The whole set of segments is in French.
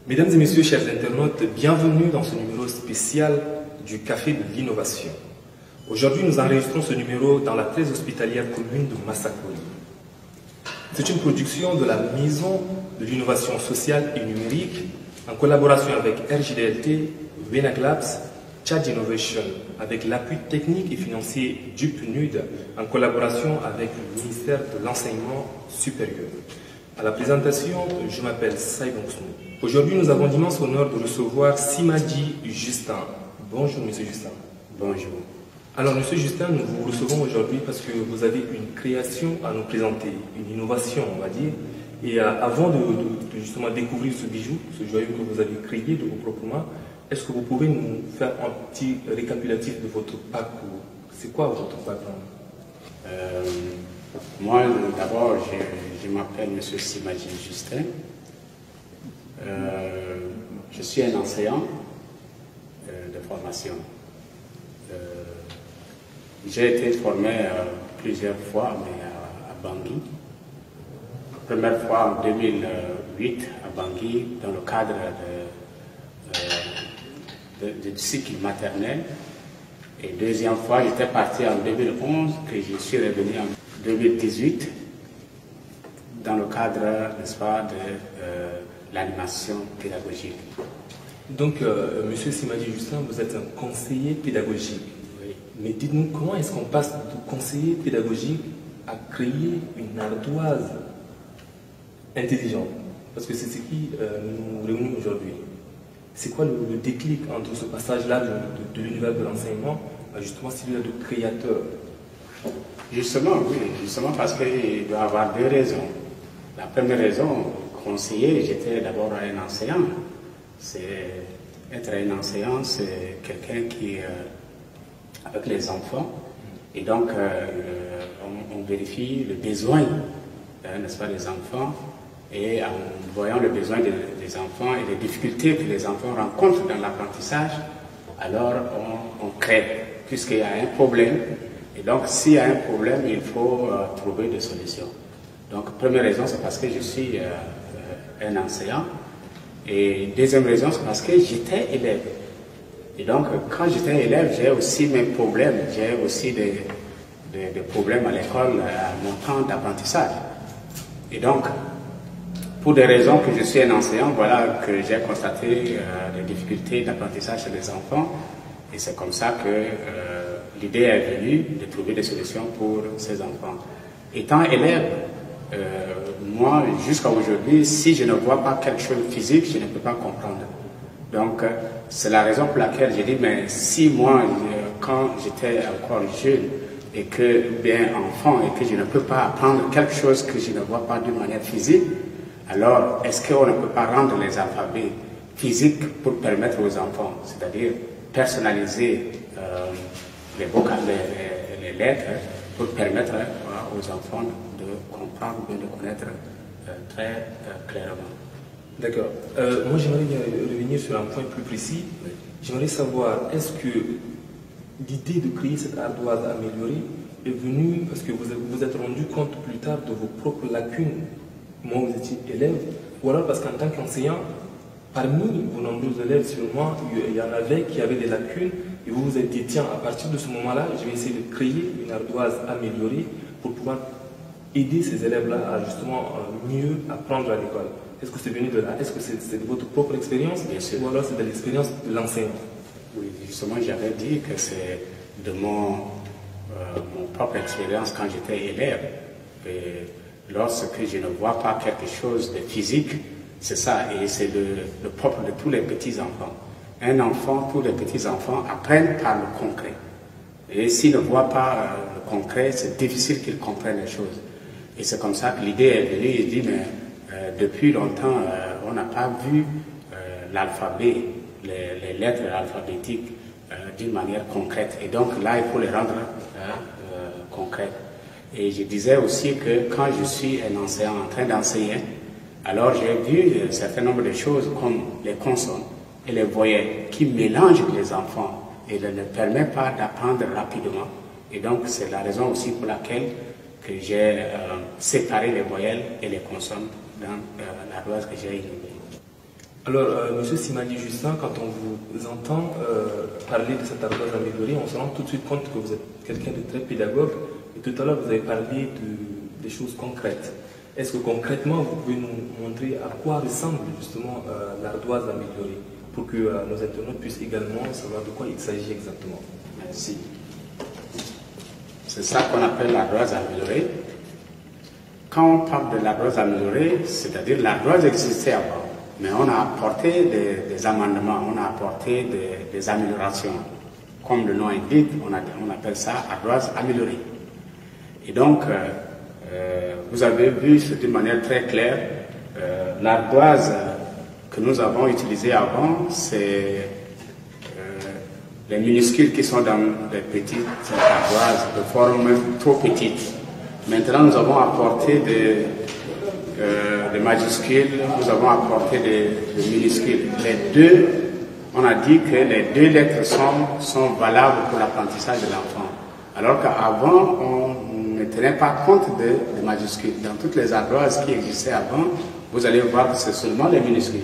Mesdames et messieurs, chers internautes, bienvenue dans ce numéro spécial du Café de l'Innovation. Aujourd'hui, nous enregistrons ce numéro dans la très hospitalière commune de Massakoli. C'est une production de la Maison de l'Innovation sociale et numérique en collaboration avec RJDLT, Venag Labs, Tchad Innovation, avec l'appui technique et financier du PNUD en collaboration avec le ministère de l'Enseignement supérieur. À la présentation, je m'appelle Saïbon Snou. Aujourd'hui, nous avons l'immense honneur de recevoir Simadji Justin. Bonjour, Monsieur Justin. Bonjour. Alors, Monsieur Justin, nous vous recevons aujourd'hui parce que vous avez une création à nous présenter, une innovation, on va dire. Et avant de justement découvrir ce bijou, ce joyau que vous avez créé de vos propres mains, est-ce que vous pouvez nous faire un petit récapitulatif de votre parcours? C'est quoi votre background? Moi, d'abord, je m'appelle M. Simadji Justin. Je suis un enseignant de formation. J'ai été formé plusieurs fois, mais à Bangui. Première fois en 2008 à Bangui, dans le cadre du cycle maternel. Et deuxième fois, j'étais parti en 2011, que je suis revenu en 2018, dans le cadre, n'est-ce pas, de l'animation pédagogique. Donc, Monsieur Simadji Justin, vous êtes un conseiller pédagogique. Oui. Mais dites-nous, comment est-ce qu'on passe de conseiller pédagogique à créer une ardoise intelligente? Parce que c'est ce qui nous réunit aujourd'hui. C'est quoi le déclic entre ce passage-là de l'univers de l'enseignement à justement celui-là de créateur? Justement, oui, justement parce qu'il doit y avoir deux raisons. La première raison, conseiller, j'étais d'abord un enseignant. Être un enseignant, c'est quelqu'un qui est avec les enfants. Et donc, on vérifie le besoin, n'est-ce pas, des enfants. Et en voyant le besoin des enfants et les difficultés que les enfants rencontrent dans l'apprentissage, alors on crée, puisqu'il y a un problème. Et donc, s'il y a un problème, il faut trouver des solutions. Donc, première raison, c'est parce que je suis un enseignant. Et deuxième raison, c'est parce que j'étais élève. Et donc, quand j'étais élève, j'ai aussi mes problèmes. J'ai aussi des problèmes à l'école, à mon temps d'apprentissage. Et donc, pour des raisons que je suis un enseignant, voilà que j'ai constaté des difficultés d'apprentissage chez les enfants. Et c'est comme ça que l'idée est venue de trouver des solutions pour ces enfants. Étant élève, moi, jusqu'à aujourd'hui, si je ne vois pas quelque chose de physique, je ne peux pas comprendre. Donc, c'est la raison pour laquelle j'ai dit, mais si moi, quand j'étais encore jeune, et que, bien enfant, et que je ne peux pas apprendre quelque chose que je ne vois pas d'une manière physique, alors est-ce qu'on ne peut pas rendre les alphabets physiques pour permettre aux enfants, c'est-à-dire personnaliser les lettres pour permettre aux enfants de comprendre ou de connaître très clairement. D'accord. Moi, j'aimerais bien revenir sur un point plus précis. Oui. J'aimerais savoir, est-ce que l'idée de créer cette ardoise améliorée est venue parce que vous vous êtes rendu compte plus tard de vos propres lacunes, moi vous étiez élève, ou alors parce qu'en tant qu'enseignant, parmi vos nombreux élèves, sûrement, il y en avait qui avaient des lacunes, et vous vous êtes dit, tiens, à partir de ce moment-là, je vais essayer de créer une ardoise améliorée pour pouvoir aider ces élèves-là à justement mieux apprendre à l'école. Est-ce que c'est venu de là? Est-ce que c'est de votre propre expérience? Bien sûr. Ou alors c'est de l'expérience de l'enseignant? Oui, justement, j'avais dit que c'est de mon propre expérience quand j'étais élève. Et lorsque je ne vois pas quelque chose de physique, c'est ça, et c'est le propre de tous les petits-enfants. Un enfant, tous les petits-enfants apprennent par le concret. Et s'ils ne voient pas le concret, c'est difficile qu'ils comprennent les choses. Et c'est comme ça que l'idée est venue, il dit, mais depuis longtemps, on n'a pas vu l'alphabet, les lettres alphabétiques d'une manière concrète. Et donc là, il faut les rendre concrètes. Et je disais aussi que quand je suis un enseignant en train d'enseigner, alors j'ai vu un certain nombre de choses comme les consonnes et les voyelles qui mélangent les enfants et ne permet pas d'apprendre rapidement. Et donc c'est la raison aussi pour laquelle que j'ai séparé les voyelles et les consonnes dans l'ardoise que j'ai innovée. Alors, Monsieur Simali Justin, quand on vous entend parler de cette ardoise améliorée, on se rend tout de suite compte que vous êtes quelqu'un de très pédagogue. Et tout à l'heure, vous avez parlé des choses concrètes. Est-ce que concrètement, vous pouvez nous montrer à quoi ressemble justement l'ardoise améliorée pour que nos internautes puissent également savoir de quoi il s'agit exactement? Merci. C'est ça qu'on appelle l'ardoise améliorée. Quand on parle de l'ardoise améliorée, c'est-à-dire l'ardoise existait avant. Mais on a apporté des amendements, on a apporté des améliorations. Comme le nom indique, on appelle ça ardoise améliorée. Et donc, vous avez vu d'une manière très claire, l'ardoise que nous avons utilisée avant, c'est les minuscules qui sont dans les petites ardoises de forme trop petite. Maintenant, nous avons apporté des majuscules, nous avons apporté des minuscules. Les deux, on a dit que les deux lettres sont valables pour l'apprentissage de l'enfant. Alors qu'avant, on ne tenait pas compte des majuscules. Dans toutes les ardoises qui existaient avant, vous allez voir que c'est seulement les minuscules.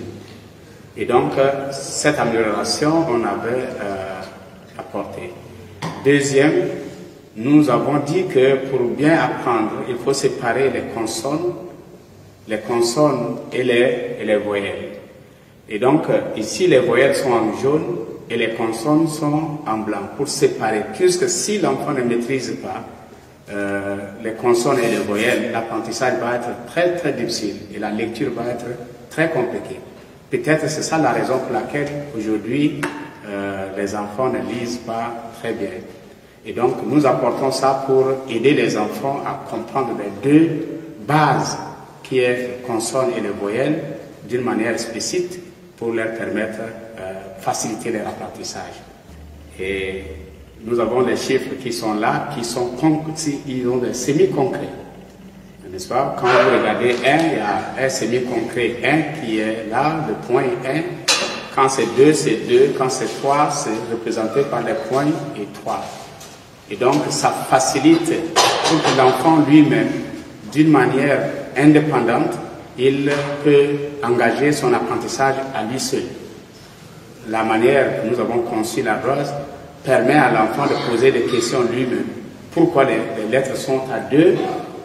Et donc, cette amélioration, on avait apporté. Deuxième, nous avons dit que pour bien apprendre, il faut séparer les consonnes et les voyelles. Et donc, ici, les voyelles sont en jaune et les consonnes sont en blanc pour séparer. Puisque si l'enfant ne maîtrise pas les consonnes et les voyelles, l'apprentissage va être très très difficile et la lecture va être très compliquée. Peut-être c'est ça la raison pour laquelle aujourd'hui les enfants ne lisent pas très bien. Et donc, nous apportons ça pour aider les enfants à comprendre les deux bases qui est les consonnes et les voyelles d'une manière explicite pour leur permettre de faciliter leur apprentissage. Et nous avons les chiffres qui sont là, ils ont des semi-concrets. N'est-ce pas? Quand vous regardez 1, il y a un semi-concret 1 qui est là, le point 1. Quand c'est 2, c'est 2. Quand c'est 3, c'est représenté par les points et 3. Et donc, ça facilite pour que l'enfant lui-même, d'une manière indépendante, il peut engager son apprentissage à lui seul. La manière que nous avons conçu l'ardoise permet à l'enfant de poser des questions lui-même. Pourquoi les lettres sont à deux?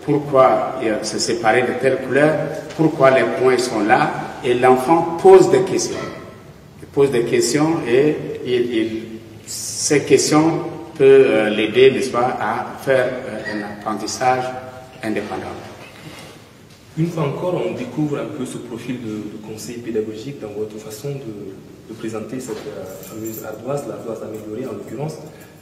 Pourquoi se séparer de telle couleur? Pourquoi les points sont là? Et l'enfant pose des questions. Il pose des questions et ces questions peuvent l'aider, n'est-ce pas, à faire un apprentissage indépendant. Une fois encore, on découvre un peu ce profil de conseil pédagogique dans votre façon de présenter cette fameuse ardoise, l'ardoise améliorée en l'occurrence.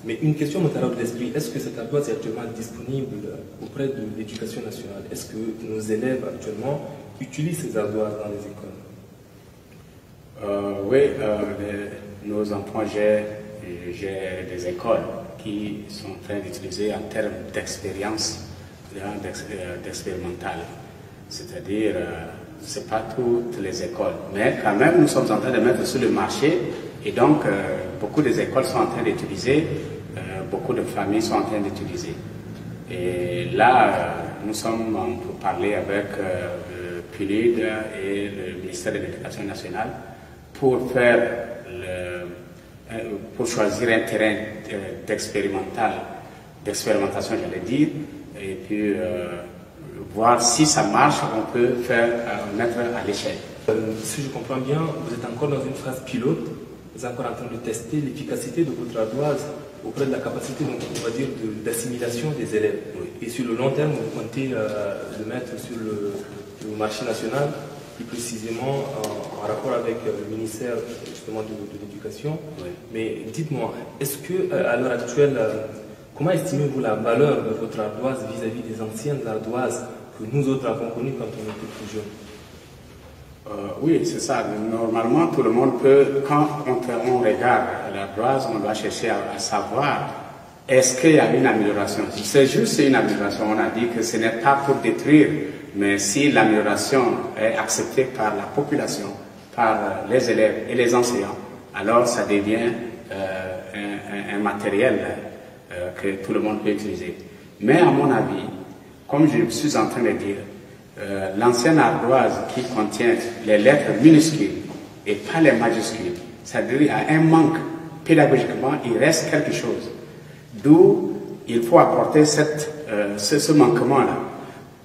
Mais une question me taraude l'esprit, est-ce que cette ardoise est actuellement disponible auprès de l'éducation nationale? Est-ce que nos élèves actuellement utilisent ces ardoises dans les écoles? Oui, nos enfants, j'ai des écoles qui sont en train d'utiliser en termes d'expérience, d'expérimental. C'est-à-dire, ce n'est pas toutes les écoles, mais quand même, nous sommes en train de mettre sur le marché, et donc, beaucoup des écoles sont en train d'utiliser, beaucoup de familles sont en train d'utiliser. Et là, nous sommes pour parler avec le PNUD et le ministère de l'Éducation nationale pour pour choisir un terrain d'expérimentation, j'allais dire, et puis voir si ça marche, on peut mettre à l'échelle. Si je comprends bien, vous êtes encore dans une phase pilote, vous êtes encore en train de tester l'efficacité de votre ardoise auprès de la capacité, donc, on va dire, d'assimilation des élèves. Oui. Et sur le long terme, vous comptez le mettre sur le marché national, plus précisément en rapport avec le ministère justement de l'Éducation. Oui. Mais dites-moi, est-ce que à l'heure actuelle, comment estimez-vous la valeur de votre ardoise vis-à-vis des anciennes ardoises que nous autres avons connues quand on était plus jeunes? Oui, c'est ça. Normalement, tout le monde peut, quand on regarde l'ardoise, on doit chercher à savoir est-ce qu'il y a une amélioration. Si c'est juste une amélioration, on a dit que ce n'est pas pour détruire, mais si l'amélioration est acceptée par la population, par les élèves et les enseignants, alors ça devient un matériel que tout le monde peut utiliser. Mais à mon avis, comme je suis en train de dire, l'ancienne ardoise qui contient les lettres minuscules et pas les majuscules. C'est-à-dire qu'il y a un manque. Pédagogiquement, il reste quelque chose. D'où il faut apporter ce manquement-là.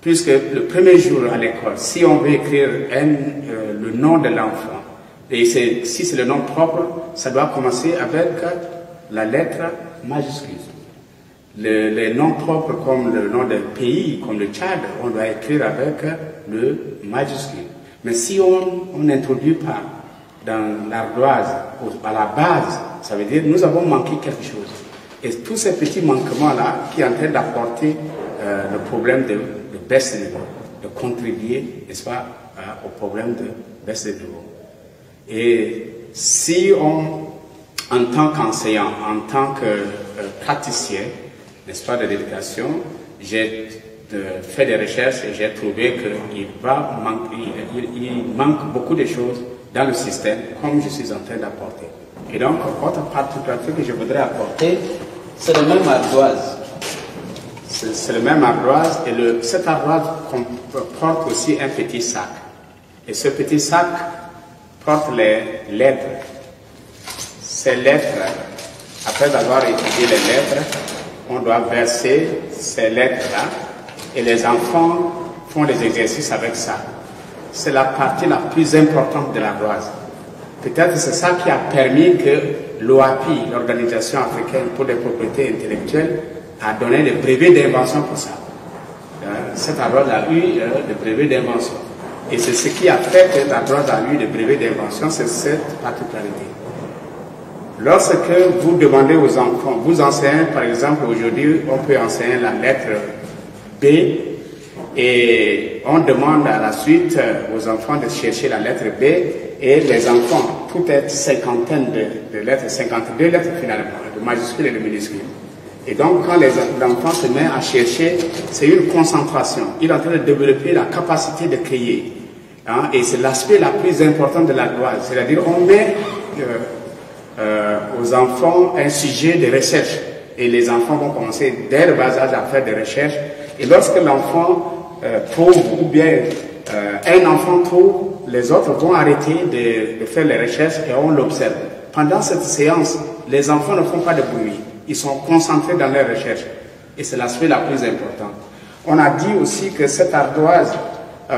Puisque le premier jour à l'école, si on veut écrire le nom de l'enfant, et si c'est le nom propre, ça doit commencer avec la lettre majuscule. Les noms propres comme le nom d'un pays, comme le Tchad, on doit écrire avec le majuscule. Mais si on n'introduit pas dans l'ardoise, à la base, ça veut dire que nous avons manqué quelque chose. Et tous ces petits manquements-là qui sont en train d'apporter le problème de baisse de niveau, de contribuer, n'est-ce pas, au problème de baisse de niveau. Et si en tant qu'enseignant, en tant que praticien, n'est-ce pas, de l'éducation, j'ai fait des recherches et j'ai trouvé qu'il manque beaucoup de choses dans le système, comme je suis en train d'apporter. Et donc, autre particularité que je voudrais apporter, c'est le même ardoise. C'est le même ardoise, et cette ardoise porte aussi un petit sac. Et ce petit sac porte les lettres. Ces lettres, après avoir étudié les lettres, on doit verser ces lettres-là, et les enfants font des exercices avec ça. C'est la partie la plus importante de l'ardoise. Peut-être c'est ça qui a permis que l'OAPI, l'Organisation africaine pour les propriétés intellectuelles, a donné des brevets d'invention pour ça. Cette ardoise a eu des brevets d'invention. Et c'est ce qui a fait que l'ardoise a eu des brevets d'invention, c'est cette particularité. Lorsque vous demandez aux enfants, vous enseignez, par exemple, aujourd'hui, on peut enseigner la lettre B, et on demande à la suite aux enfants de chercher la lettre B, et les enfants, tout est cinquantaine de lettres, 52 lettres finalement, de majuscules et de minuscules. Et donc, quand l'enfant se met à chercher, c'est une concentration. Il est en train de développer la capacité de créer. Hein, et c'est l'aspect la plus importante de l'ardoise. C'est-à-dire, on met aux enfants un sujet de recherche. Et les enfants vont commencer dès le bas âge à faire des recherches. Et lorsque l'enfant trouve, ou bien un enfant trouve, les autres vont arrêter de faire les recherches et on l'observe. Pendant cette séance, les enfants ne font pas de bruit. Ils sont concentrés dans leurs recherches. Et c'est l'aspect la plus importante. On a dit aussi que cette ardoise,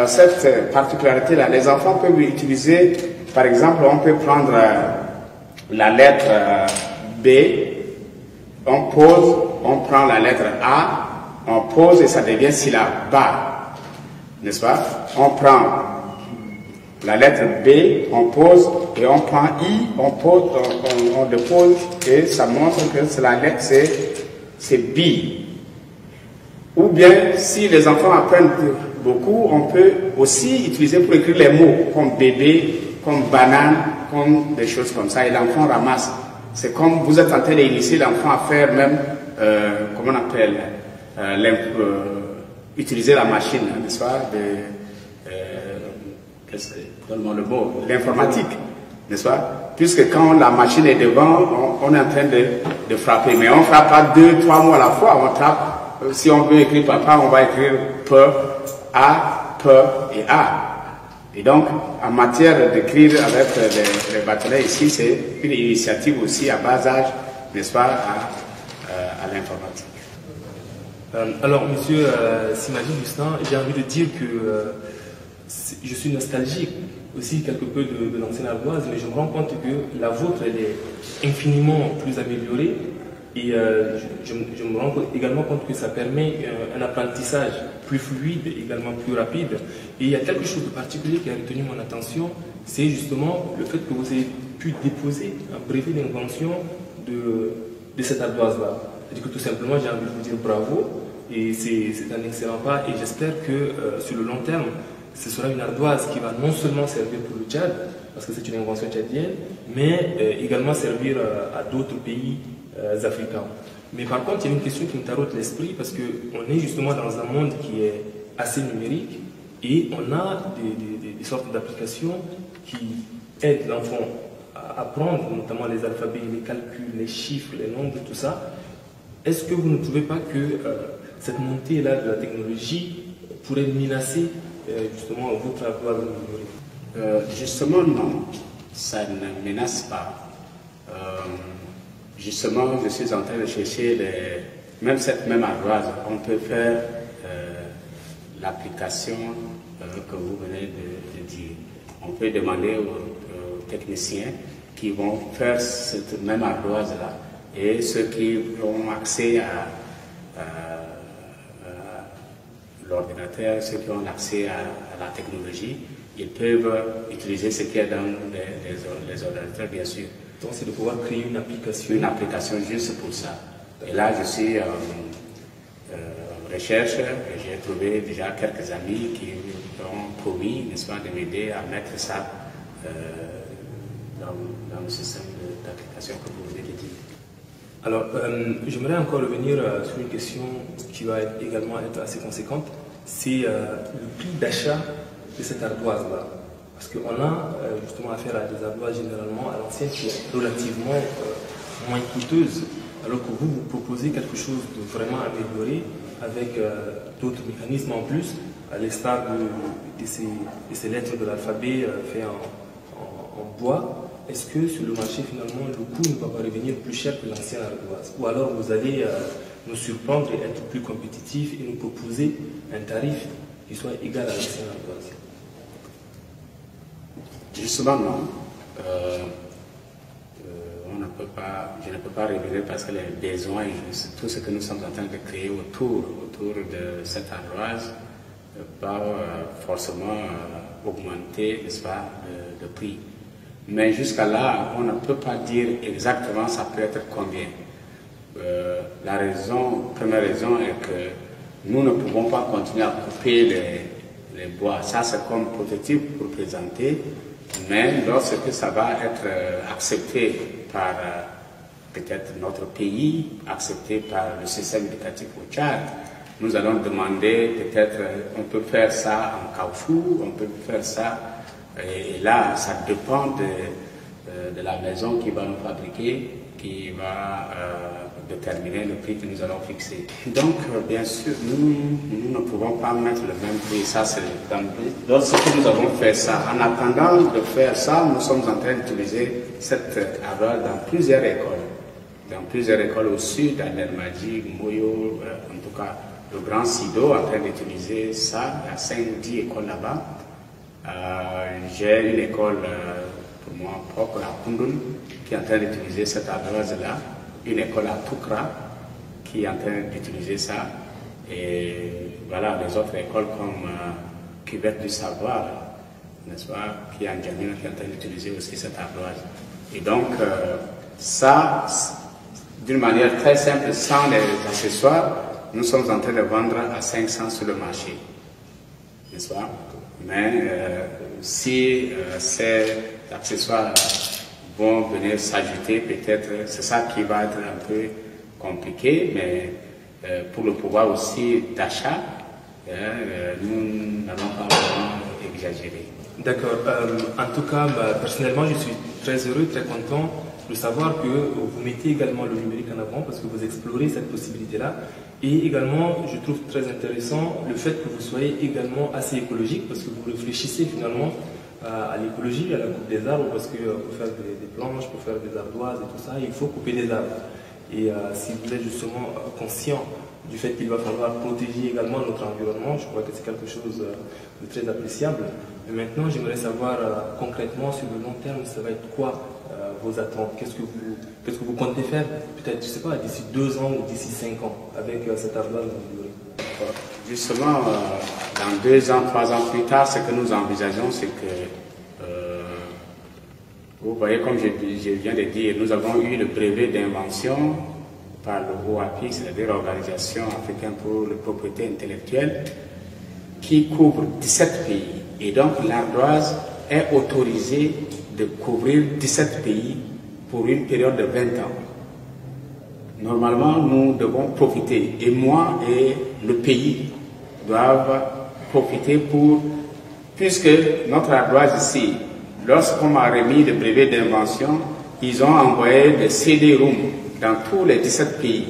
cette particularité-là, les enfants peuvent utiliser, par exemple, on peut prendre la lettre B, on pose, on prend la lettre A, on pose et ça devient syllabe ba, n'est-ce pas? On prend la lettre B, on pose et on prend I, on pose, on dépose et ça montre que la lettre c'est B. Ou bien, si les enfants apprennent beaucoup, on peut aussi utiliser pour écrire les mots comme bébé, comme banane, comme des choses comme ça, et l'enfant ramasse. C'est comme vous êtes en train d'initier l'enfant à faire même, comment on appelle, utiliser la machine, n'est-ce pas, donne-moi le mot, l'informatique, n'est-ce pas? Puisque quand la machine est devant, on est en train de frapper, mais on ne frappe pas 2, 3 mots à la fois, on tape. Si on veut écrire papa, on va écrire P, A, P et A. Et donc, en matière d'écrire avec les bâtonnets ici, c'est une initiative aussi à bas âge, n'est-ce pas, à l'informatique. Alors, monsieur Simadji Justin, j'ai envie de dire que je suis nostalgique aussi quelque peu de l'ancienne ardoise, mais je me rends compte que la vôtre, elle est infiniment plus améliorée. Et je me rends également compte que ça permet un apprentissage plus fluide, également plus rapide. Et il y a quelque chose de particulier qui a retenu mon attention, c'est justement le fait que vous ayez pu déposer un brevet d'invention de cette ardoise-là. C'est-à-dire que tout simplement, j'ai envie de vous dire bravo, et c'est un excellent pas, et j'espère que sur le long terme, ce sera une ardoise qui va non seulement servir pour le Tchad, parce que c'est une invention tchadienne, mais également servir à d'autres pays africains. Mais par contre, il y a une question qui me tarote l'esprit parce qu'on est justement dans un monde qui est assez numérique et on a des sortes d'applications qui aident l'enfant à apprendre, notamment les alphabets, les calculs, les chiffres, les nombres, tout ça. Est-ce que vous ne trouvez pas que cette montée-là de la technologie pourrait menacer justement votre ardoise numérique? Justement, non. ça ne menace pas. Justement, je suis en train de chercher même cette même ardoise. On peut faire l'application que vous venez de dire. On peut demander aux techniciens qui vont faire cette même ardoise-là. Et ceux qui ont accès à l'ordinateur, ceux qui ont accès à la technologie, ils peuvent utiliser ce qu'il y a dans les ordinateurs, bien sûr. Donc c'est de pouvoir créer une application. Une application juste pour ça. Et là, je suis en recherche et j'ai trouvé déjà quelques amis qui ont promis, n'est-ce pas, de m'aider à mettre ça dans le système d'application que vous venez de dire. Alors, j'aimerais encore revenir sur une question qui va également être assez conséquente. C'est le prix d'achat de cette ardoise-là. Parce qu'on a justement affaire à des ardoises généralement à l'ancienne qui est relativement moins coûteuse, alors que vous proposez quelque chose de vraiment amélioré avec d'autres mécanismes en plus, à l'instar de ces lettres de l'alphabet fait en bois. Est-ce que sur le marché, finalement, le coût ne va pas revenir plus cher que l'ancienne ardoise? Ou alors vous allez nous surprendre et être plus compétitif et nous proposer un tarif qui soit égal à l'ancienne ardoise? Justement, non. Je ne peux pas révéler parce que les besoins, tout ce que nous sommes en train de créer autour de cette ardoise, va forcément augmenter, n'est-ce pas, le prix. Mais jusqu'à là, on ne peut pas dire exactement ça peut être combien. La première raison est que nous ne pouvons pas continuer à couper les bois. Ça, c'est comme prototype pour présenter, mais lorsque ça va être accepté par peut-être notre pays, accepté par le système éducatif au Tchad, nous allons demander peut-être, on peut faire ça en caoutchouc, on peut faire ça. Et là, ça dépend de la maison qui va nous fabriquer, qui va déterminer le prix que nous allons fixer. Donc, bien sûr, nous ne pouvons pas mettre le même prix. Ça, c'est lorsque nous avons fait ça. En attendant de faire ça, nous sommes en train d'utiliser cette ardoise dans plusieurs écoles. Dans plusieurs écoles au sud, à Nermadji, Moyo, en tout cas, le Grand Sido, en train d'utiliser ça. Il y a 5-10 écoles là-bas. J'ai une école pour moi propre à Kundul qui est en train d'utiliser cette ardoise-là, une école à Toukra qui est en train d'utiliser ça, et voilà les autres écoles comme Cuvette du Savoir, n'est-ce pas, qui est en Djamina, qui est en train d'utiliser aussi cette ardoise. Et donc, ça, d'une manière très simple, sans les accessoires, nous sommes en train de vendre à 500 sur le marché, n'est-ce pas? Mais si ces accessoires vont venir s'ajouter, peut-être c'est ça qui va être un peu compliqué, mais pour le pouvoir aussi d'achat, nous n'allons pas vraiment exagérer. D'accord. En tout cas, personnellement, je suis très heureux, très content de savoir que vous mettez également le numérique en avant parce que vous explorez cette possibilité-là. Et également, je trouve très intéressant le fait que vous soyez également assez écologique parce que vous réfléchissez finalement à l'écologie, à la coupe des arbres, parce que pour faire des planches, pour faire des ardoises et tout ça, il faut couper des arbres. Et si vous êtes justement conscient du fait qu'il va falloir protéger également notre environnement, je crois que c'est quelque chose de très appréciable. Mais maintenant, j'aimerais savoir concrètement sur le long terme, ça va être quoi vos attentes? Qu'est-ce que vous comptez faire, peut-être, je ne sais pas, d'ici 2 ans ou d'ici 5 ans, avec cette ardoise améliorée? Justement, dans 2 ans, 3 ans plus tard, ce que nous envisageons, c'est que, vous voyez, comme je viens de dire, nous avons eu le brevet d'invention par le OAPI, c'est-à-dire l'Organisation africaine pour la propriété intellectuelle, qui couvre 17 pays. Et donc, l'ardoise est autorisée de couvrir 17 pays pour une période de 20 ans. Normalement, nous devons profiter, et moi et le pays doivent profiter puisque notre ardoise ici, lorsqu'on m'a remis le brevet d'invention, ils ont envoyé des CD-ROM dans tous les 17 pays.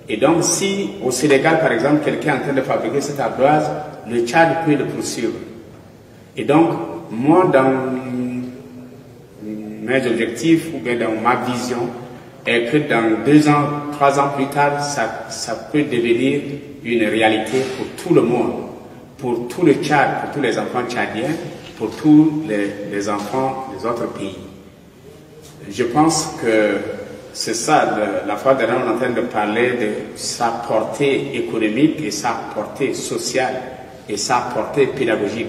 Et donc, si au Sénégal, par exemple, quelqu'un est en train de fabriquer cette ardoise, le Tchad peut le poursuivre. Et donc, moi, dans mes objectifs ou bien dans ma vision est que dans 2 ans, 3 ans plus tard, ça peut devenir une réalité pour tout le monde, pour tout le Tchad, pour tous les enfants tchadiens, pour tous les enfants des autres pays. Je pense que c'est ça, la fois dernière, on est en train de parler de sa portée économique et sa portée sociale et sa portée pédagogique.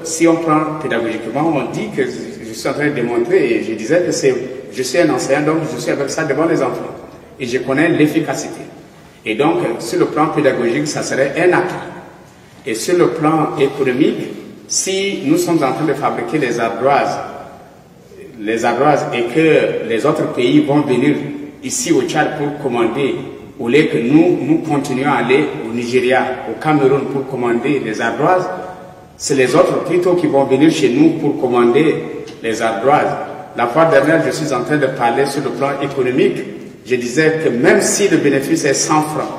Si on prend pédagogiquement, on dit que je suis en train de démontrer, et je disais que je suis un enseignant, donc je suis avec ça devant les enfants. Et je connais l'efficacité. Et donc, sur le plan pédagogique, ça serait un acquis. Et sur le plan économique, si nous sommes en train de fabriquer les ardoises et que les autres pays vont venir ici au Tchad pour commander, au lieu que nous continuons à aller au Nigeria, au Cameroun pour commander les ardoises, c'est les autres plutôt qui vont venir chez nous pour commander les ardoises. La fois dernière, je suis en train de parler sur le plan économique. Je disais que même si le bénéfice est 100 francs,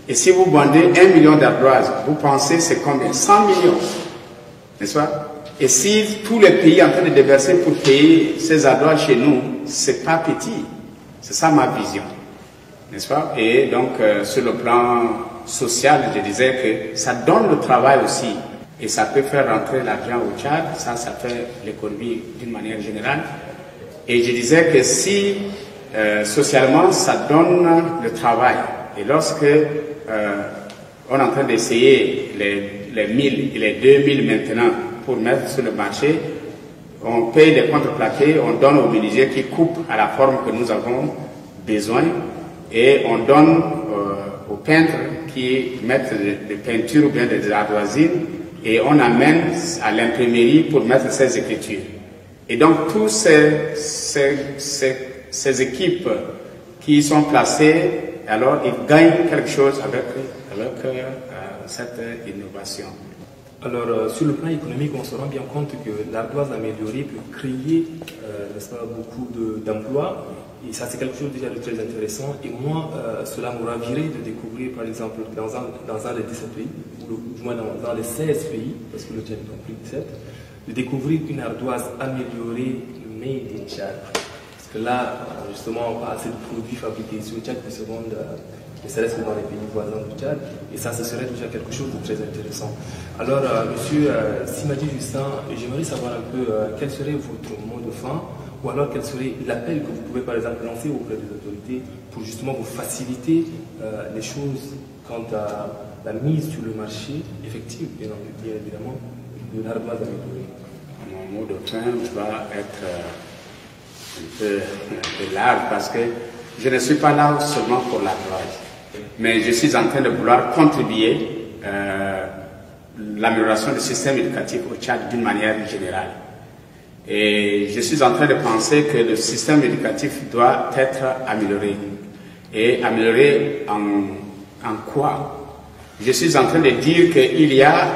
et si vous vendez 1 million d'ardoises, vous pensez c'est combien? 100 millions, n'est-ce pas? Et si tous les pays sont en train de déverser pour payer ces ardoises chez nous, c'est pas petit. C'est ça ma vision, n'est-ce pas? Et donc, sur le plan social, je disais que ça donne le travail aussi. Et ça peut faire rentrer l'argent au Tchad, ça fait l'économie d'une manière générale. Et je disais que si socialement ça donne le travail, et lorsque on est en train d'essayer les 1000 et les 2000 maintenant pour mettre sur le marché, on paye des contreplaqués, on donne aux menuisiers qui coupent à la forme que nous avons besoin, et on donne aux peintres qui mettent des peintures ou bien des ardoisines, et on amène à l'imprimerie pour mettre ces écritures. Et donc, tous ces équipes qui sont placées, alors ils gagnent quelque chose avec cette innovation. Alors, sur le plan économique, on se rend bien compte que l'ardoise améliorée peut créer beaucoup d'emplois. Et ça, c'est quelque chose déjà de très intéressant. Et moi, cela me ravirait de découvrir, par exemple, dans un des 17 pays, ou du moins dans les 16 pays, parce que le Tchad est compris 17, de découvrir une ardoise améliorée made in Tchad. Parce que là, justement, on a assez de produits fabriqués sur le Tchad qui se vendent, ne serait-ce que dans les pays voisins du Tchad. Et ça, ce serait déjà quelque chose de très intéressant. Alors, monsieur Simadi Justin, j'aimerais savoir un peu quel serait votre mot de fin, ou alors quel serait l'appel que vous pouvez par exemple lancer auprès des autorités pour justement vous faciliter les choses quant à la mise sur le marché effective, bien évidemment, de l'ardoise améliorée. Mon mot de fin va être un peu large parce que je ne suis pas là seulement pour l'ardoise, mais je suis en train de vouloir contribuer à l'amélioration du système éducatif au Tchad d'une manière générale. Et je suis en train de penser que le système éducatif doit être amélioré. Et amélioré en quoi? Je suis en train de dire qu'il y a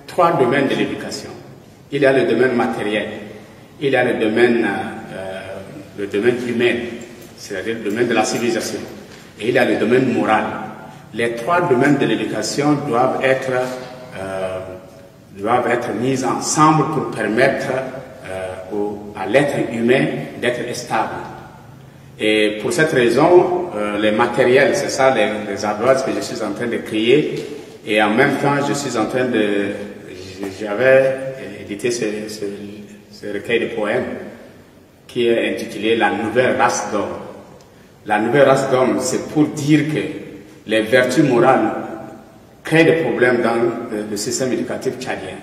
3 domaines de l'éducation. Il y a le domaine matériel, il y a le domaine humain, c'est-à-dire le domaine de la civilisation, et il y a le domaine moral. Les 3 domaines de l'éducation doivent être mis ensemble pour permettre à l'être humain d'être stable. Et pour cette raison, les matériels, c'est ça les ardoises que je suis en train de créer. Et en même temps, j'avais édité ce recueil de poèmes qui est intitulé La nouvelle race d'homme. La nouvelle race d'homme, c'est pour dire que les vertus morales créent des problèmes dans le système éducatif tchadien.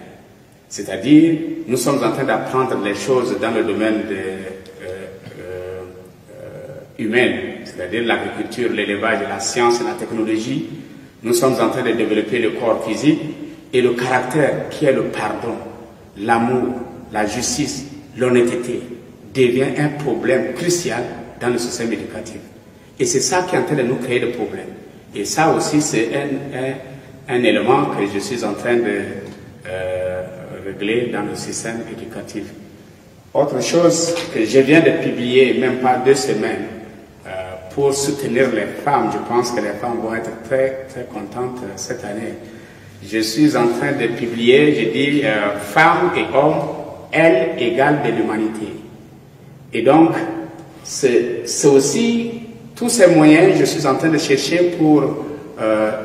C'est-à-dire, nous sommes en train d'apprendre les choses dans le domaine humain, c'est-à-dire l'agriculture, l'élevage, la science et la technologie. Nous sommes en train de développer le corps physique et le caractère qui est le pardon, l'amour, la justice, l'honnêteté devient un problème crucial dans le système éducatif. Et c'est ça qui est en train de nous créer des problèmes. Et ça aussi, c'est un élément que je suis en train de régler dans le système éducatif. Autre chose que je viens de publier, même pas 2 semaines, pour soutenir les femmes, je pense que les femmes vont être très, très contentes cette année. Je suis en train de publier, je dis femmes et hommes L égale de l'humanité. Et donc, c'est aussi tous ces moyens, je suis en train de chercher pour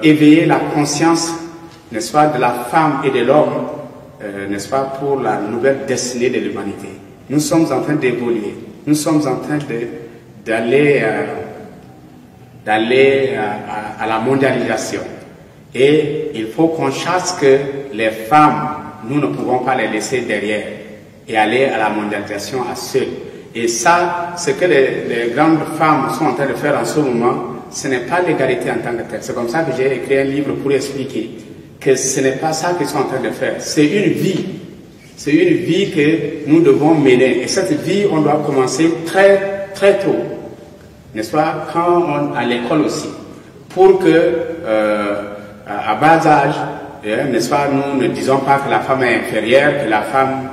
éveiller la conscience, n'est-ce pas, de la femme et de l'homme, n'est-ce pas, pour la nouvelle destinée de l'humanité. Nous sommes en train d'évoluer, nous sommes en train d'aller à la mondialisation. Et il faut qu'on chasse que les femmes, nous ne pouvons pas les laisser derrière et aller à la mondialisation à seules. Et ça, ce que les grandes femmes sont en train de faire en ce moment, ce n'est pas l'égalité en tant que telle. C'est comme ça que j'ai écrit un livre pour expliquer que ce n'est pas ça qu'ils sont en train de faire. C'est une vie. C'est une vie que nous devons mener. Et cette vie, on doit commencer très, très tôt. N'est-ce pas? À l'école aussi. Pour que, à bas âge, n'est-ce pas, nous ne disons pas que la femme est inférieure, que la femme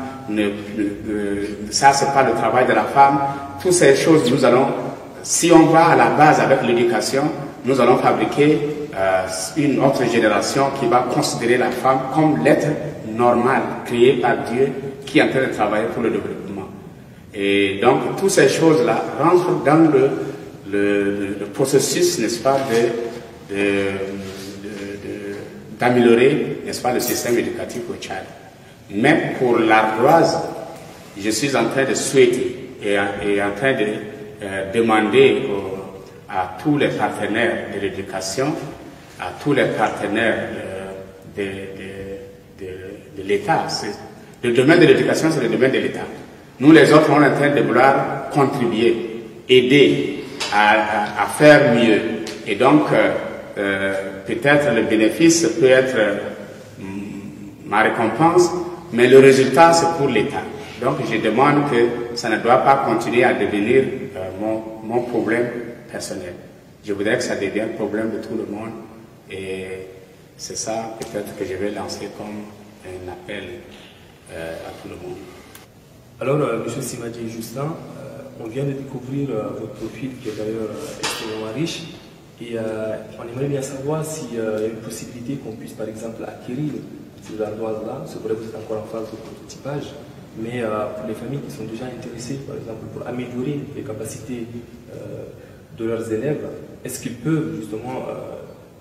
ça c'est pas le travail de la femme. Toutes ces choses, nous allons, si on va à la base avec l'éducation, nous allons fabriquer une autre génération qui va considérer la femme comme l'être normal créé par Dieu qui est en train de travailler pour le développement. Et donc toutes ces choses-là rentrent dans le processus, n'est-ce pas, d'améliorer, n'est-ce pas, le système éducatif au Tchad. Mais pour l'ardoise, je suis en train de souhaiter et en train de demander à tous les partenaires de l'éducation, à tous les partenaires de l'État. Le domaine de l'éducation, c'est le domaine de l'État. Nous, les autres, on est en train de vouloir contribuer, aider à faire mieux. Et donc, peut-être le bénéfice peut être ma récompense, mais le résultat, c'est pour l'État. Donc, je demande que ça ne doit pas continuer à devenir mon problème personnel. Je voudrais que ça devienne le problème de tout le monde. Et c'est ça, peut-être, que je vais lancer comme un appel à tout le monde. Alors, M. Simadji Justin, on vient de découvrir votre profil qui est d'ailleurs extrêmement riche. Et on aimerait bien savoir s'il y a une possibilité qu'on puisse, par exemple, acquérir ces ardoises-là. C'est vrai que vous êtes encore en phase de prototypage, mais pour les familles qui sont déjà intéressées, par exemple, pour améliorer les capacités de leurs élèves, est-ce qu'ils peuvent justement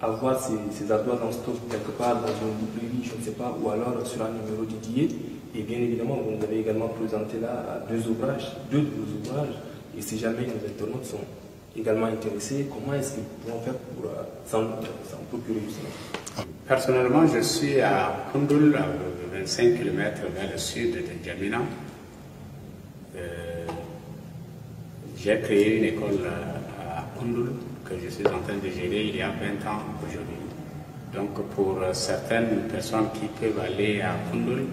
avoir ces ardoises en stock quelque part dans une librairie, je ne sais pas, ou alors sur un numéro dédié? Et bien évidemment, vous nous avez également présenté là deux de vos ouvrages, et si jamais nos internautes sont également intéressés, comment est-ce qu'ils pourront faire pour s'en procurer justement? Personnellement, je suis à Koundoul, à 25 km vers le sud de N'Djamena. J'ai créé une école à Koundoul que je suis en train de gérer il y a 20 ans aujourd'hui. Donc pour certaines personnes qui peuvent aller à Koundoul,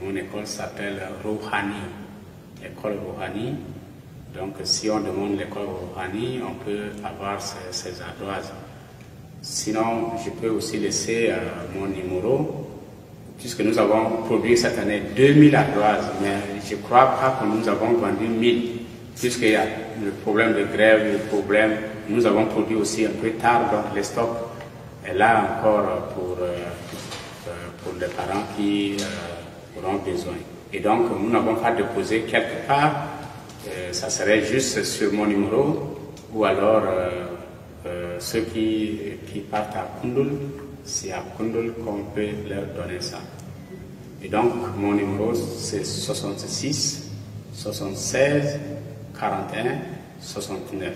mon école s'appelle Rouhani, l'école Rouhani. Donc si on demande l'école Rouhani, on peut avoir ces ardoises. Sinon, je peux aussi laisser mon numéro, puisque nous avons produit cette année 2000 ardoises, mais je ne crois pas que nous avons vendu 1000, puisqu'il y a le problème de grève, le problème, nous avons produit aussi un peu tard, donc les stocks est là encore pour les parents qui auront besoin. Et donc, nous n'avons pas déposé quelque part, ça serait juste sur mon numéro, ou alors ceux qui partent à Koundoul, c'est à Koundoul qu'on peut leur donner ça. Et donc, mon numéro, c'est 66 76 41 69.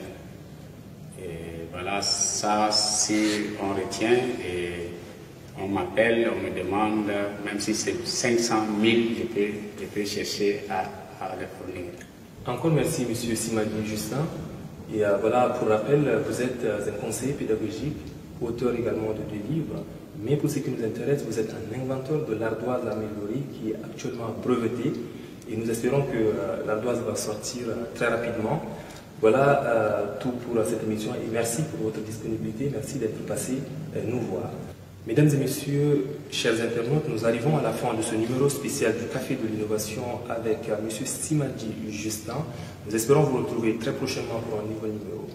Et voilà, ça, si on retient et on m'appelle, on me demande, même si c'est 500 000, je peux chercher à les fournir. Encore merci, M. Simadji Justin. Et voilà, pour rappel, vous êtes un conseiller pédagogique, auteur également de 2 livres, mais pour ce qui nous intéresse, vous êtes un inventeur de l'ardoise améliorée qui est actuellement brevetée, et nous espérons que l'ardoise va sortir très rapidement. Voilà tout pour cette émission, et merci pour votre disponibilité, merci d'être passé nous voir. Mesdames et messieurs, chers internautes, nous arrivons à la fin de ce numéro spécial du Café de l'Innovation avec M. Simadji Justin. Nous espérons vous retrouver très prochainement pour un nouveau numéro.